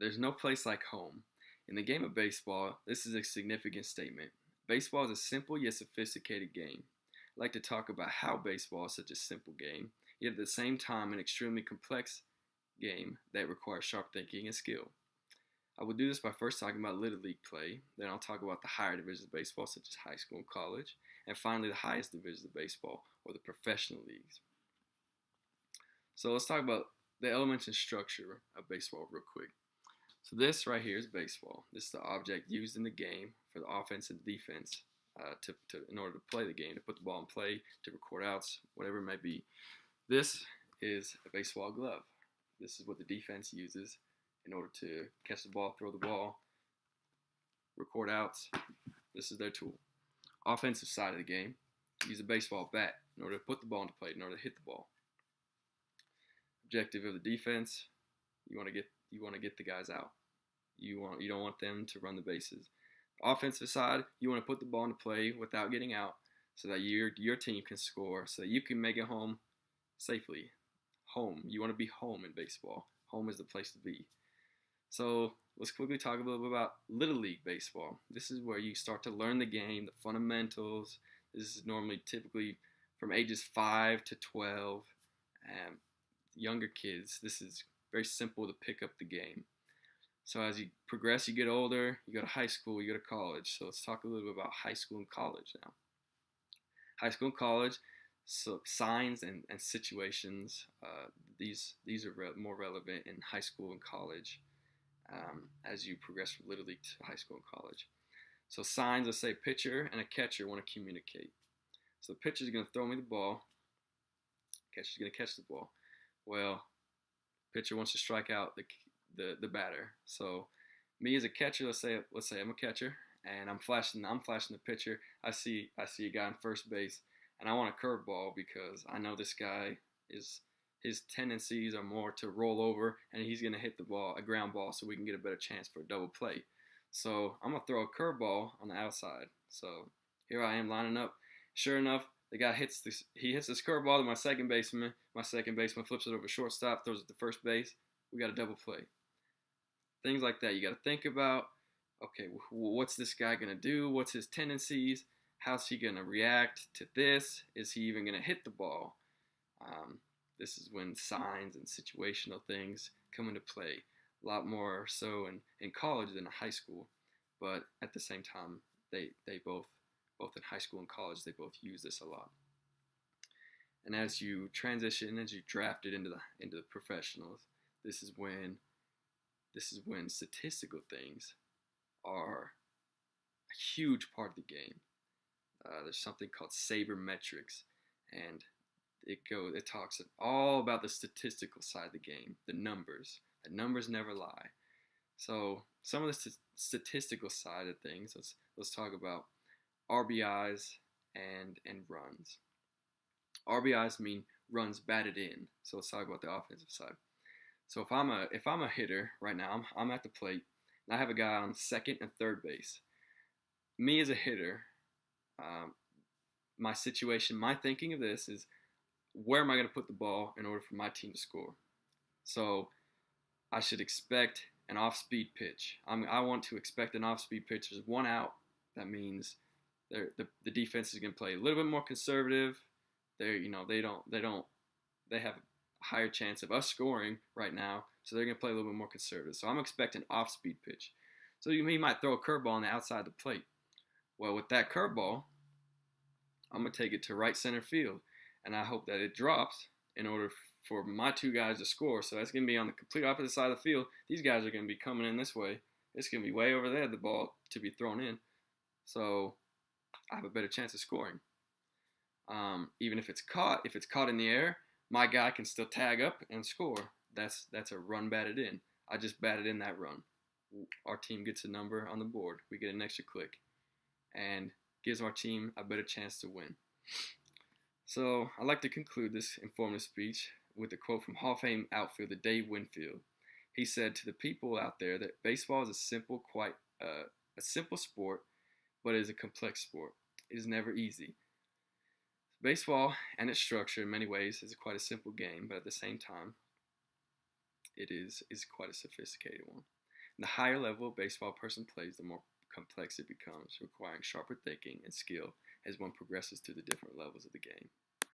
There's no place like home. In the game of baseball, this is a significant statement. Baseball is a simple yet sophisticated game. I'd like to talk about how baseball is such a simple game, yet at the same time an extremely complex game that requires sharp thinking and skill. I will do this by first talking about Little League play, then I'll talk about the higher divisions of baseball, such as high school and college, and finally the highest divisions of baseball, or the professional leagues. So let's talk about the elements and structure of baseball real quick. So this right here is baseball. This is the object used in the game for the offense and defense in order to play the game, to put the ball in play, to record outs, whatever it may be. This is a baseball glove. This is what the defense uses in order to catch the ball, throw the ball, record outs. This is their tool. Offensive side of the game, use a baseball bat in order to put the ball into play, in order to hit the ball. Objective of the defense, you want to get the guys out. You don't want them to run the bases. Offensive side, you want to put the ball into play without getting out, so that your team can score, so that you can make it home safely. Home, you want to be home in baseball. Home is the place to be. So let's quickly talk a little bit about Little League baseball. This is where you start to learn the game, the fundamentals. This is typically from ages 5 to 12. Younger kids, this is very simple to pick up the game. So as you progress, you get older, you go to high school, you go to college. So let's talk a little bit about high school and college now. High school and college, so signs and situations, these are more relevant in high school and college as you progress from Little League to high school and college. So signs, let's say a pitcher and a catcher want to communicate. So the pitcher is going to throw me the ball, catcher's going to catch the ball. Well, pitcher wants to strike out the batter. So me as a catcher, let's say I'm a catcher and I'm flashing the pitcher. I see a guy on first base and I want a curveball because I know this guy his tendencies are more to roll over and he's going to hit the ball, a ground ball, so we can get a better chance for a double play. So I'm going to throw a curveball on the outside. So here I am lining up. Sure enough, the guy hits this curveball to my second baseman. My second baseman flips it over shortstop, throws it to first base. We got a double play. Things like that. You got to think about, okay, what's this guy going to do? What's his tendencies? How's he going to react to this? Is he even going to hit the ball? This is when signs and situational things come into play. A lot more so in college than in high school. But at the same time, they both in high school and college, they both use this a lot. And as you transition, as you draft it into the professionals, this is when statistical things are a huge part of the game. There's something called sabermetrics, and it talks all about the statistical side of the game, the numbers. The numbers never lie. So some of the statistical side of things, let's talk about RBIs and runs. RBIs mean runs batted in. So let's talk about the offensive side. So if I'm a hitter right now, I'm at the plate, and I have a guy on second and third base. Me as a hitter, my thinking of this is, where am I going to put the ball in order for my team to score? So I should expect an off-speed pitch. I want to expect an off-speed pitch. There's one out. That means the defense is going to play a little bit more conservative. They have a higher chance of us scoring right now, so they're going to play a little bit more conservative. So I'm expecting an off-speed pitch. So you might throw a curveball on the outside of the plate. Well, with that curveball, I'm going to take it to right center field, and I hope that it drops in order for my two guys to score. So that's going to be on the complete opposite side of the field. These guys are going to be coming in this way. It's going to be way over there, the ball to be thrown in. So I have a better chance of scoring. Even if it's caught in the air, my guy can still tag up and score. That's a run batted in. I just batted in that run. Our team gets a number on the board. We get an extra click, and gives our team a better chance to win. So I'd like to conclude this informative speech with a quote from Hall of Fame outfielder Dave Winfield. He said to the people out there that baseball is a simple sport, but it is a complex sport. It is never easy. Baseball and its structure in many ways is quite a simple game, but at the same time, it is quite a sophisticated one. The higher level of baseball a person plays, the more complex it becomes, requiring sharper thinking and skill as one progresses through the different levels of the game.